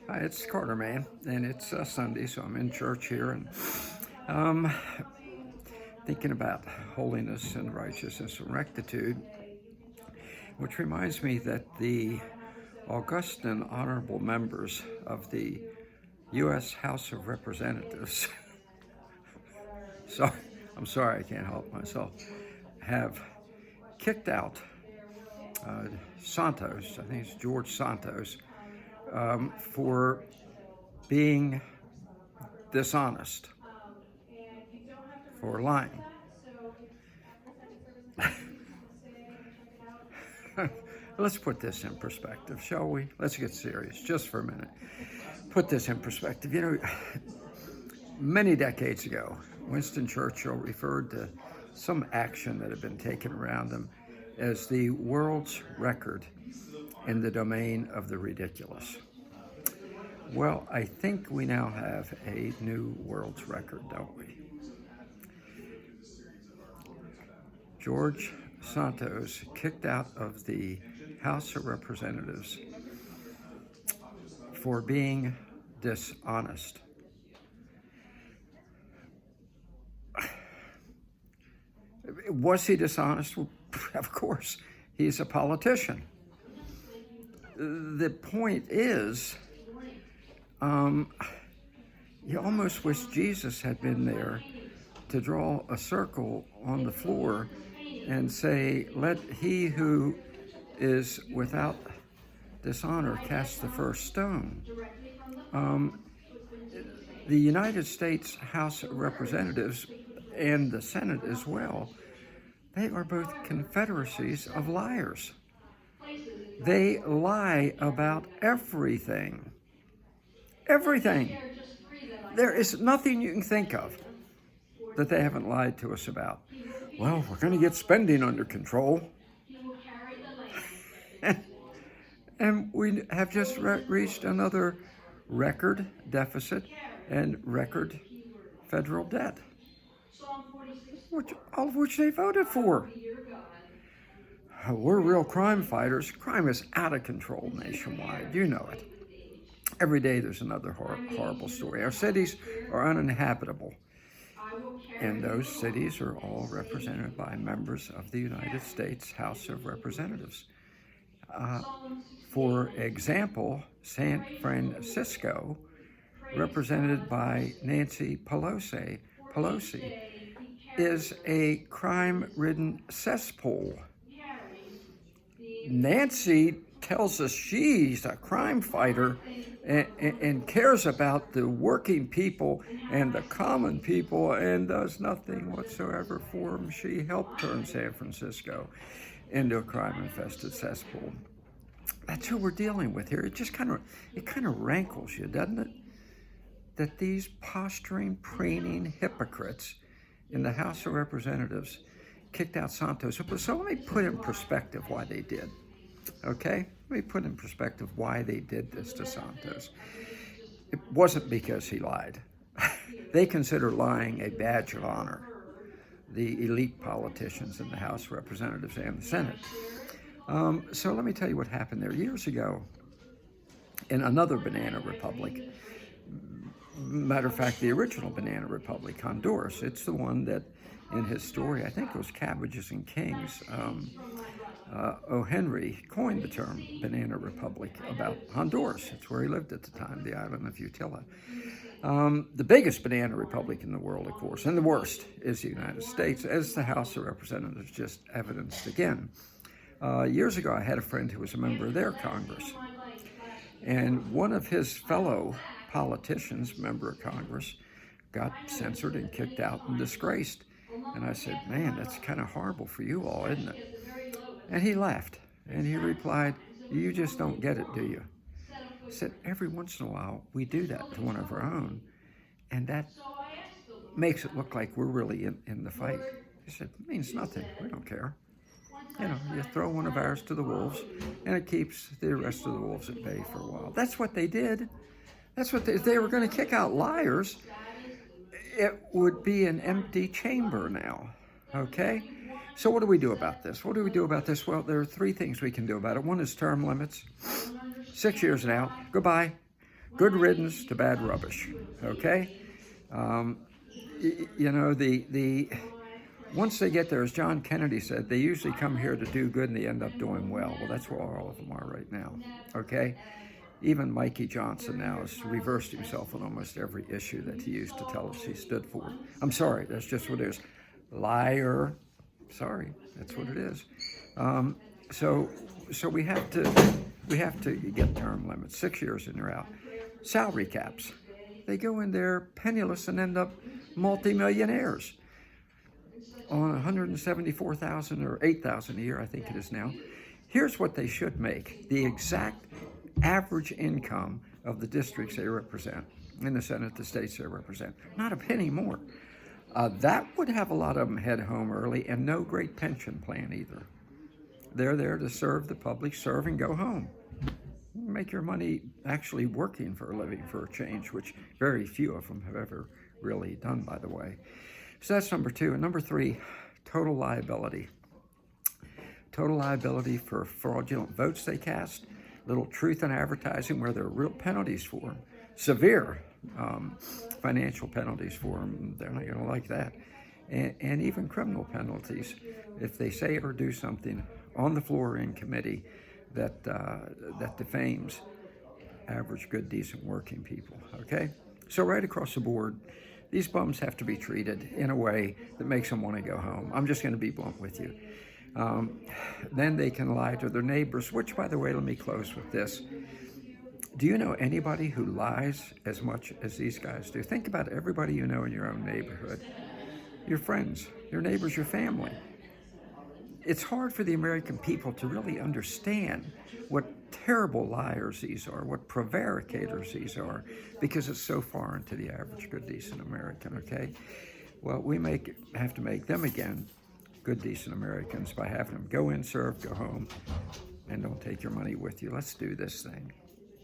Hi, it's Carter, man, and it's Sunday, so I'm in church here and um, thinking about holiness and righteousness and rectitude, which reminds me that the august and honorable members of the U.S. House of Representatives, so I'm sorry I can't help myself, have kicked out uh, Santos, I think it's George Santos, for being dishonest, for lying. Let's put this in perspective, shall we? Let's get serious just for a minute. Put this in perspective. You know, many decades ago, Winston Churchill referred to some action that had been taken around him as the world's record in the domain of the ridiculous. Well, I think we now have a new world's record, don't we? George Santos kicked out of the House of Representatives for being dishonest. Was he dishonest? Well, of course, he's a politician. The point is, you almost wish Jesus had been there to draw a circle on the floor and say, let he who is without dishonor cast the first stone. The United States House of Representatives and the Senate as well, they are both confederacies of liars. They lie about everything. Everything. There is nothing you can think of that they haven't lied to us about. Well, we're going to get spending under control. And we have just reached another record deficit and record federal debt, all of which they voted for. We're real crime fighters. Crime is out of control nationwide. You know it. Every day there's another horrible story. Our cities are uninhabitable. And those cities are all represented by members of the United States House of Representatives. For example, San Francisco, represented by Nancy Pelosi, is a crime-ridden cesspool. Nancy tells us she's a crime fighter and cares about the working people and the common people and does nothing whatsoever for them. She helped turn San Francisco into a crime-infested cesspool. That's who we're dealing with here. It kind of rankles you, doesn't it? That these posturing, preening hypocrites in the House of Representatives kicked out Santos. So let me put in perspective why they did. Okay? Let me put in perspective why they did this to Santos. It wasn't because he lied. They consider lying a badge of honor, the elite politicians in the House of Representatives and the Senate. So let me tell you what happened there. Years ago, in another banana republic, matter of fact, the original banana republic, Honduras, it's the one that in his story, I think it was Cabbages and Kings, O. Henry coined the term banana republic about Honduras. It's where he lived at the time, the island of Utila. The biggest banana republic in the world, of course, and the worst is the United States, as the House of Representatives just evidenced again. Years ago, I had a friend who was a member of their Congress, and one of his fellow politicians, member of Congress, got censored and kicked out and disgraced. And I said, man, that's kind of horrible for you all, isn't it? And he laughed, and he replied, you just don't get it, do you? I said, every once in a while, we do that to one of our own, and that makes it look like we're really in the fight. He said, it means nothing. We don't care. You know, you throw one of ours to the wolves, and it keeps the rest of the wolves at bay for a while. That's what they did. That's what they were going to kick out liars. It would be an empty chamber now, okay? So what do we do about this? What do we do about this? Well, there are three things we can do about it. One is term limits. 6 years and out. Goodbye. Good riddance to bad rubbish, okay? You know, once they get there, as John Kennedy said, they usually come here to do good and they end up doing well. Well, that's where all of them are right now, okay? Even Mikey Johnson now has reversed himself on almost every issue that he used to tell us he stood for. I'm sorry, that's just what it is. Liar. Sorry, that's what it is. So we have to get term limits, 6 years and you're out. Salary caps. They go in there penniless and end up multimillionaires on 174,000 or 8,000 a year, I think it is now. Here's what they should make: the exact average income of the districts they represent in the Senate, the states they represent. Not a penny more. That would have a lot of them head home early, and no great pension plan either. They're there to serve the public, serve and go home. Make your money actually working for a living for a change, which very few of them have ever really done, by the way. So that's number two. And number three, total liability. Total liability for fraudulent votes they cast, little truth in advertising where there are real penalties for them, severe financial penalties for them. They're not going to like that. And even criminal penalties if they say or do something on the floor or in committee that defames average, good, decent working people, okay? So right across the board, these bums have to be treated in a way that makes them want to go home. I'm just going to be blunt with you. Then they can lie to their neighbors, which, by the way, let me close with this. Do you know anybody who lies as much as these guys do? Think about everybody you know in your own neighborhood, your friends, your neighbors, your family. It's hard for the American people to really understand what terrible liars these are, what prevaricators these are, because it's so foreign to the average good, decent American, okay? Well, we have to make them again good, decent Americans by having them go in, serve, go home, and don't take your money with you. Let's do this thing.